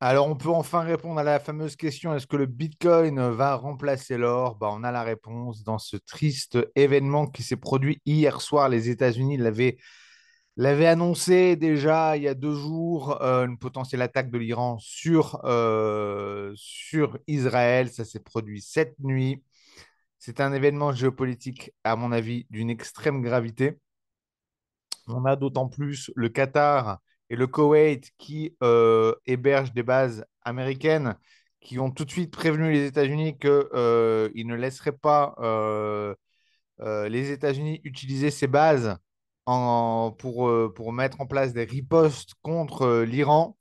Alors, on peut enfin répondre à la fameuse question, est-ce que le Bitcoin va remplacer l'or? On a la réponse dans ce triste événement qui s'est produit hier soir. Les États-Unis l'avaient annoncé déjà il y a 2 jours, une potentielle attaque de l'Iran sur Israël. Ça s'est produit cette nuit. C'est un événement géopolitique, à mon avis, d'une extrême gravité. On a d'autant plus le Qatar et le Koweït qui hébergent des bases américaines qui ont tout de suite prévenu les États-Unis qu'ils ne laisseraient pas les États-Unis utiliser ces bases pour mettre en place des ripostes contre l'Iran,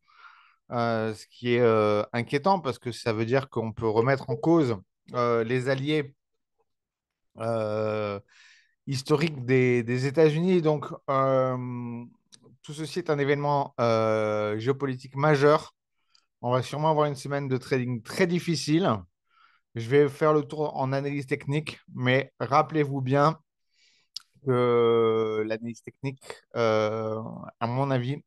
ce qui est inquiétant parce que ça veut dire qu'on peut remettre en cause les alliés euh, historique des États-Unis. Donc, tout ceci est un événement géopolitique majeur. On va sûrement avoir une semaine de trading très difficile. Je vais faire le tour en analyse technique, mais rappelez-vous bien que l'analyse technique, à mon avis,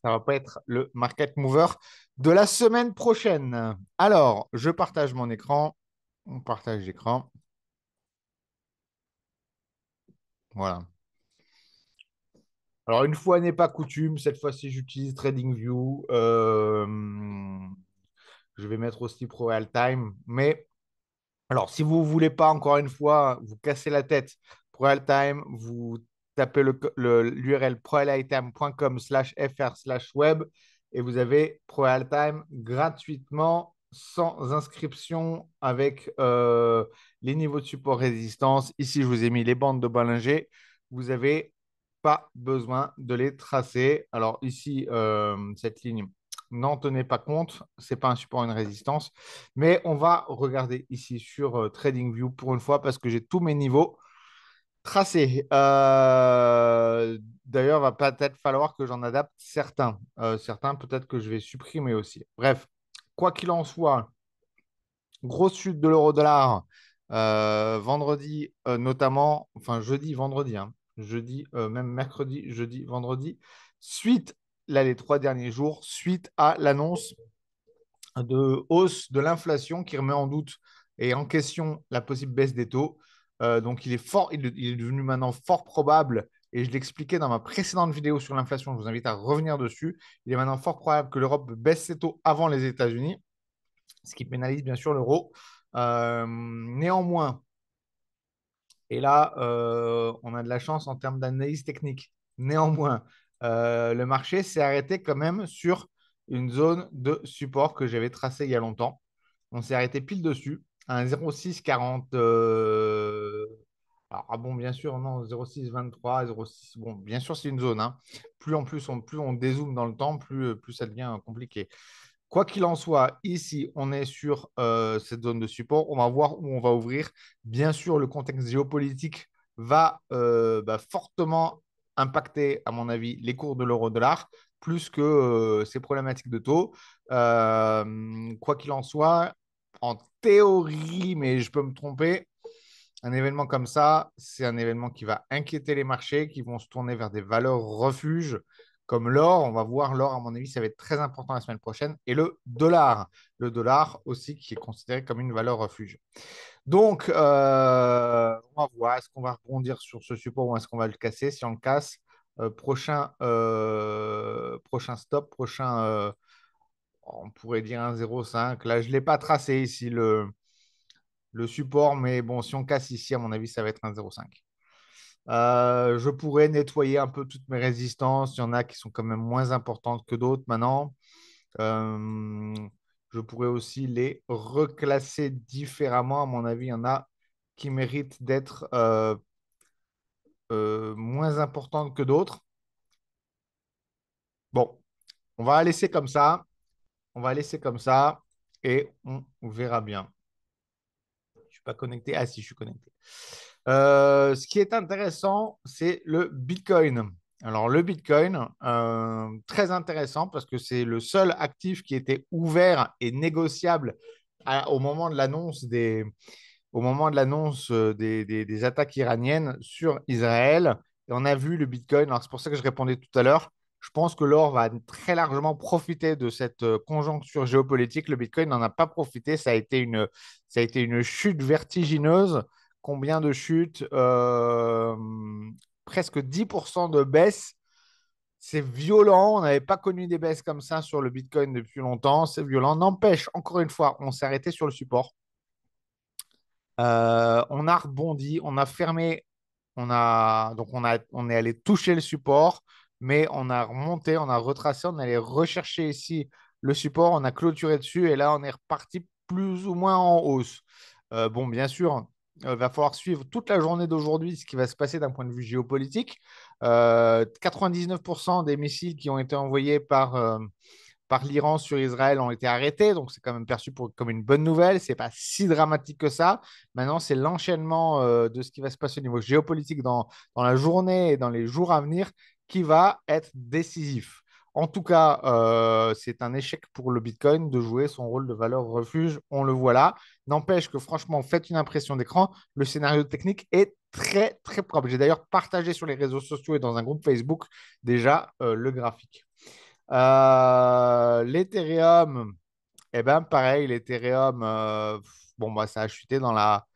ça va pas être le market mover de la semaine prochaine. Alors, je partage mon écran. On partage l'écran. Voilà. Alors, une fois n'est pas coutume, cette fois-ci, j'utilise TradingView. Je vais mettre aussi Pro Realtime. Mais alors, si vous ne voulez pas, encore une fois, vous casser la tête, Pro Realtime, vous tapez l'URL prorealtime.com/fr/web et vous avez Pro Realtime gratuitement, sans inscription, avec les niveaux de support résistance. Ici, je vous ai mis les bandes de Bollinger. Vous avez pas besoin de les tracer. Alors ici, cette ligne, n'en tenez pas compte, c'est pas un support, une résistance. Mais on va regarder ici sur TradingView pour une fois parce que j'ai tous mes niveaux tracés. D'ailleurs, va peut-être falloir que j'en adapte certains. Certains, peut-être que je vais supprimer aussi. Bref, quoi qu'il en soit, grosse chute de l'euro-dollar vendredi notamment, enfin jeudi, vendredi, hein. Jeudi, même mercredi, jeudi, vendredi, suite, là, les 3 derniers jours, suite à l'annonce de hausse de l'inflation qui remet en doute et en question la possible baisse des taux. Donc, il est devenu maintenant fort probable, et je l'expliquais dans ma précédente vidéo sur l'inflation, je vous invite à revenir dessus. Il est maintenant fort probable que l'Europe baisse ses taux avant les États-Unis, ce qui pénalise bien sûr l'euro. Néanmoins, et là, on a de la chance en termes d'analyse technique. Néanmoins, le marché s'est arrêté quand même sur une zone de support que j'avais tracée il y a longtemps. On s'est arrêté pile dessus, à un 0,640. Alors, ah bon, bien sûr, non, 0,623, 0,6. Bon, bien sûr, c'est une zone, hein. Plus on dézoome dans le temps, plus ça devient compliqué. Quoi qu'il en soit, ici, on est sur cette zone de support. On va voir où on va ouvrir. Bien sûr, le contexte géopolitique va fortement impacter, à mon avis, les cours de l'euro-dollar, plus que ces problématiques de taux. Quoi qu'il en soit, en théorie, mais je peux me tromper, un événement comme ça, c'est un événement qui va inquiéter les marchés, qui vont se tourner vers des valeurs refuges comme l'or. On va voir l'or, à mon avis, ça va être très important la semaine prochaine. Et le dollar. Le dollar aussi, qui est considéré comme une valeur refuge. Donc, on va voir, est-ce qu'on va rebondir sur ce support ou est-ce qu'on va le casser? Si on le casse, prochain stop, on pourrait dire un 0,5. Là, je ne l'ai pas tracé ici, le support, mais bon, si on casse ici, à mon avis, ça va être un 0,5. Je pourrais nettoyer un peu toutes mes résistances. Il y en a qui sont quand même moins importantes que d'autres maintenant. Euh, je pourrais aussi les reclasser différemment. À mon avis, il y en a qui méritent d'être moins importantes que d'autres. Bon, on va la laisser comme ça. On va la laisser comme ça et on verra bien. Je ne suis pas connecté. Ah si, je suis connecté. Ce qui est intéressant, c'est le Bitcoin. Alors, le Bitcoin, très intéressant parce que c'est le seul actif qui était ouvert et négociable au moment de l'annonce des attaques iraniennes sur Israël. Et on a vu le Bitcoin. Alors, c'est pour ça que je répondais tout à l'heure. Je pense que l'or va très largement profiter de cette conjoncture géopolitique. Le Bitcoin n'en a pas profité. Ça a été une chute vertigineuse. Combien de chutes? Presque 10% de baisse. C'est violent. On n'avait pas connu des baisses comme ça sur le Bitcoin depuis longtemps. C'est violent. N'empêche, encore une fois, on s'est arrêté sur le support. On a rebondi, on a fermé, on est allé toucher le support, mais on a remonté, on a retracé, on est allé rechercher ici le support, on a clôturé dessus et là on est reparti plus ou moins en hausse. Bon, bien sûr, il va falloir suivre toute la journée d'aujourd'hui ce qui va se passer d'un point de vue géopolitique. 99% des missiles qui ont été envoyés par l'Iran sur Israël ont été arrêtés, donc c'est quand même perçu comme une bonne nouvelle. C'est pas si dramatique que ça. Maintenant, c'est l'enchaînement de ce qui va se passer au niveau géopolitique dans la journée et dans les jours à venir qui va être décisif. En tout cas, c'est un échec pour le Bitcoin de jouer son rôle de valeur refuge. On le voit là. N'empêche que franchement, faites une impression d'écran. Le scénario technique est très, très propre. J'ai d'ailleurs partagé sur les réseaux sociaux et dans un groupe Facebook déjà le graphique. L'Ethereum, eh ben pareil, l'Ethereum, bon, bah, ça a chuté dans la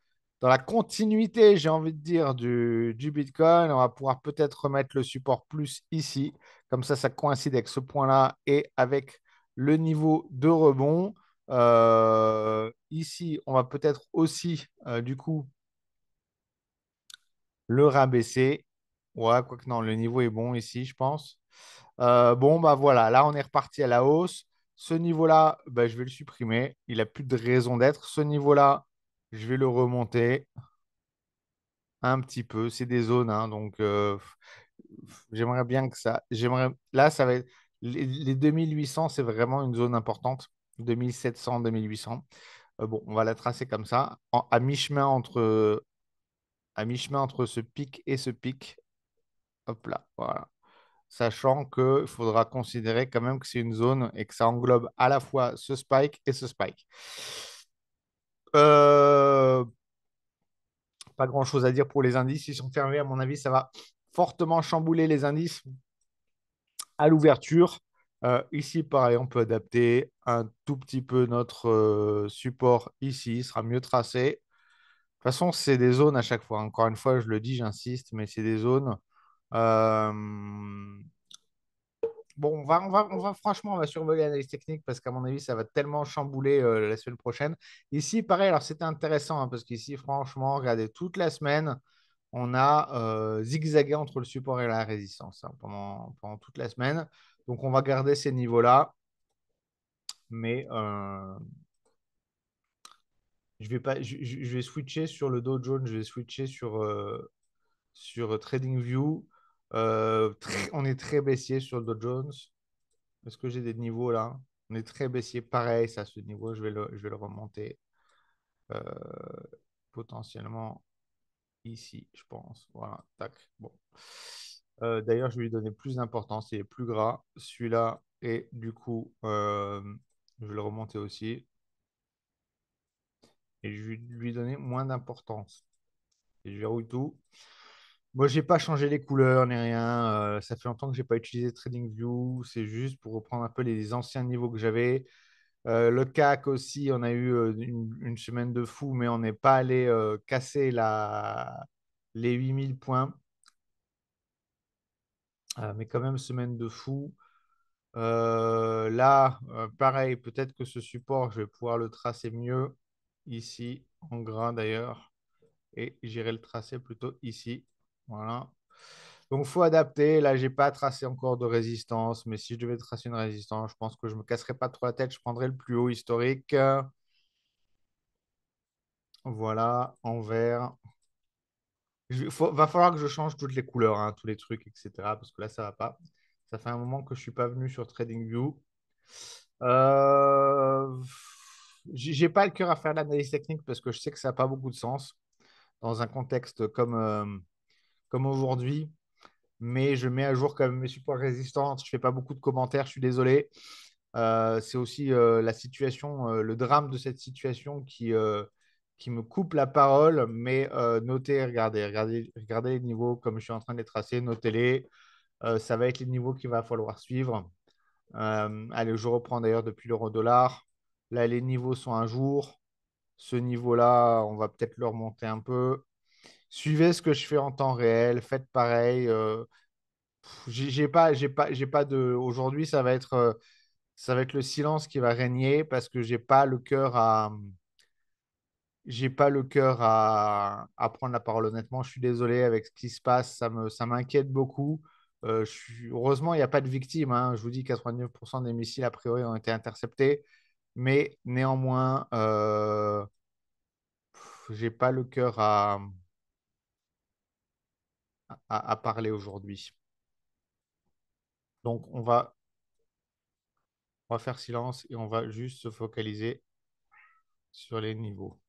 continuité, j'ai envie de dire, du Bitcoin. On va pouvoir peut-être remettre le support plus ici. Comme ça coïncide avec ce point-là et avec le niveau de rebond. Ici, on va peut-être aussi, du coup, le rabaisser. Ouais, quoique non, le niveau est bon ici, je pense. Bon, bah voilà, là, on est reparti à la hausse. Ce niveau-là, bah, je vais le supprimer. Il n'a plus de raison d'être. Ce niveau-là, je vais le remonter un petit peu. C'est des zones, hein, donc j'aimerais bien que ça. Là, ça va être. Les 2800, c'est vraiment une zone importante. 2700, 2800. Bon, on va la tracer comme ça, à mi-chemin entre ce pic et ce pic. Hop là, voilà. Sachant qu'il faudra considérer quand même que c'est une zone et que ça englobe à la fois ce spike et ce spike. Euh, Pas grand-chose à dire pour les indices. Ils sont fermés, à mon avis, ça va fortement chambouler les indices à l'ouverture. Ici, pareil, on peut adapter un tout petit peu notre support ici, il sera mieux tracé. De toute façon, c'est des zones à chaque fois. Encore une fois, je le dis, j'insiste, mais c'est des zones. Euh, Bon, franchement, on va survoler l'analyse technique parce qu'à mon avis, ça va tellement chambouler la semaine prochaine. Ici, pareil, alors c'était intéressant hein, parce qu'ici, franchement, regardez, toute la semaine, on a zigzagué entre le support et la résistance hein, pendant toute la semaine. Donc, on va garder ces niveaux-là, mais je vais pas, je vais switcher sur le Dow Jones, je vais switcher sur TradingView. On est très baissier sur le Dow Jones. Est-ce que j'ai des niveaux là? On est très baissier. Pareil, ça, ce niveau, je vais le remonter euh, potentiellement ici, je pense. Voilà, tac. Bon. D'ailleurs, je vais lui donner plus d'importance. Il est plus gras, celui-là. Et du coup, je vais le remonter aussi. Et je vais lui donner moins d'importance. Et je verrouille tout. Moi, j'ai pas changé les couleurs ni rien. Ça fait longtemps que j'ai pas utilisé TradingView. C'est juste pour reprendre un peu les anciens niveaux que j'avais. Le CAC aussi, on a eu une semaine de fou, mais on n'est pas allé casser les 8000 points. Mais quand même, semaine de fou. Là, pareil, peut-être que ce support, je vais pouvoir le tracer mieux ici, en gras d'ailleurs. Et j'irai le tracer plutôt ici. Voilà. Donc, il faut adapter. Là, j'ai pas tracé encore de résistance, mais si je devais tracer une résistance, je pense que je me casserai pas trop la tête. Je prendrai le plus haut historique. Voilà, en vert. Va falloir que je change toutes les couleurs, hein, tous les trucs, etc. Parce que là, ça va pas. Ça fait un moment que je suis pas venu sur TradingView. Euh... J'ai pas le cœur à faire l'analyse technique parce que je sais que ça n'a pas beaucoup de sens dans un contexte comme aujourd'hui. Mais je mets à jour quand même mes supports résistants. Je fais pas beaucoup de commentaires, je suis désolé. C'est aussi la situation, le drame de cette situation qui me coupe la parole. Mais notez, regardez les niveaux comme je suis en train de les tracer, notez-les. Ça va être les niveaux qu'il va falloir suivre. Allez, je reprends d'ailleurs depuis l'euro-dollar. Là, les niveaux sont à jour. Ce niveau-là, on va peut-être le remonter un peu. Suivez ce que je fais en temps réel. Faites pareil. J'ai pas de. Aujourd'hui, ça va être le silence qui va régner parce que j'ai pas le cœur à prendre la parole. Honnêtement, je suis désolé avec ce qui se passe. Ça m'inquiète beaucoup. Heureusement, il n'y a pas de victimes, hein. Je vous dis, 99% des missiles, a priori, ont été interceptés. Mais néanmoins, j'ai pas le cœur à parler aujourd'hui. Donc, on va faire silence et on va juste se focaliser sur les niveaux.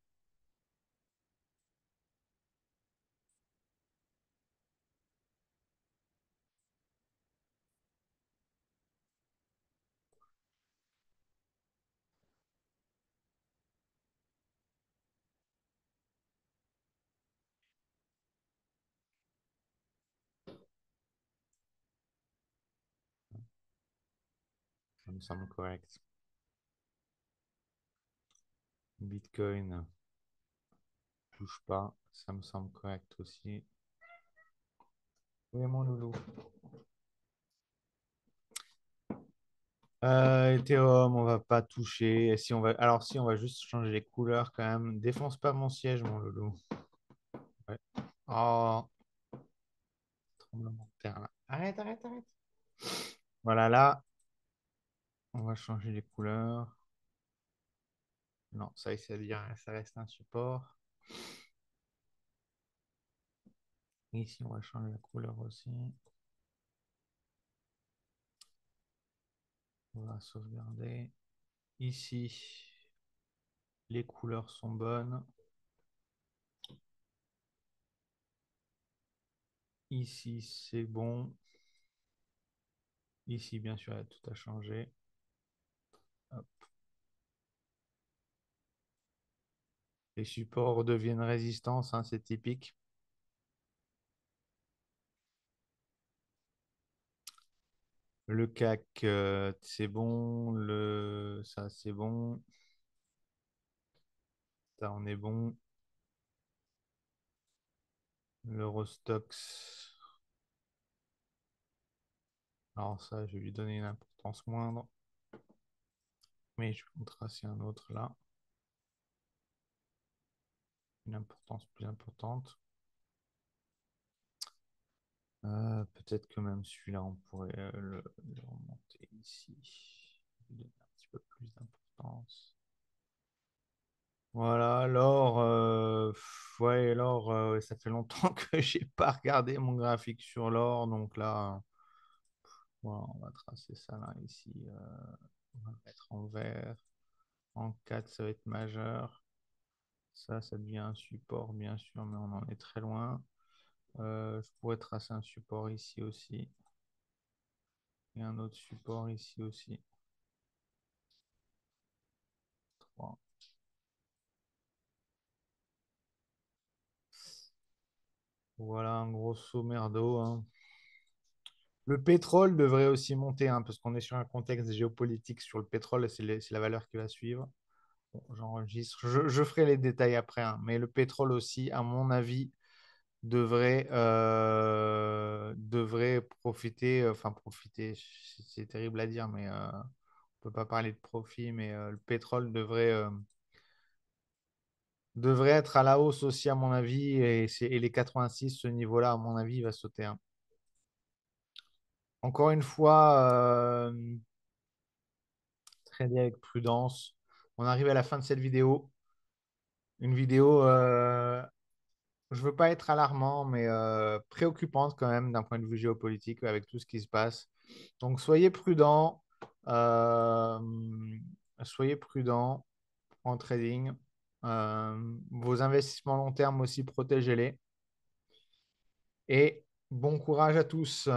Ça me semble correct. Bitcoin, touche pas. Ça me semble correct aussi. Oui, mon loulou. Ethereum, on va pas toucher. Et si on va... Alors, si on va juste changer les couleurs quand même. Défonce pas mon siège, mon loulou. Ouais. Oh, tremblement de terre là. Arrête, arrête, arrête. Voilà, là, on va changer les couleurs. Non, ça veut dire ça reste un support. Ici, on va changer la couleur aussi. On va sauvegarder. Ici, les couleurs sont bonnes. Ici, c'est bon. Ici, bien sûr, tout a changé. Hop. Les supports deviennent résistants, hein, c'est typique. Le CAC, c'est bon. Ça, c'est bon. Ça, on est bon. L'Eurostox. Alors ça, je vais lui donner une importance moindre. Mais je vais en tracer un autre là. Une importance plus importante. Peut-être que même celui-là, on pourrait le remonter ici. Lui donner un petit peu plus d'importance. Voilà, alors, ouais, alors, ça fait longtemps que j'ai pas regardé mon graphique sur l'or, donc là, voilà, on va tracer ça là, ici, on va le mettre en vert, en 4, ça va être majeur, ça devient un support, bien sûr, mais on en est très loin. Je pourrais tracer un support ici aussi, et un autre support ici aussi. 3. Voilà, un grosso merdo, hein. Le pétrole devrait aussi monter, hein, parce qu'on est sur un contexte géopolitique sur le pétrole et c'est la valeur qui va suivre. Bon, j'enregistre. Je ferai les détails après, hein, mais le pétrole aussi, à mon avis, devrait profiter. Enfin, profiter, c'est terrible à dire, mais on ne peut pas parler de profit, mais le pétrole devrait être à la hausse aussi, à mon avis, et les 86, ce niveau-là, à mon avis, il va sauter, hein. Encore une fois, trader avec prudence. On arrive à la fin de cette vidéo. Une vidéo, je ne veux pas être alarmant, mais préoccupante quand même d'un point de vue géopolitique avec tout ce qui se passe. Donc soyez prudents. euh, Soyez prudents en trading. Vos investissements long terme aussi, protégez-les. Et bon courage à tous.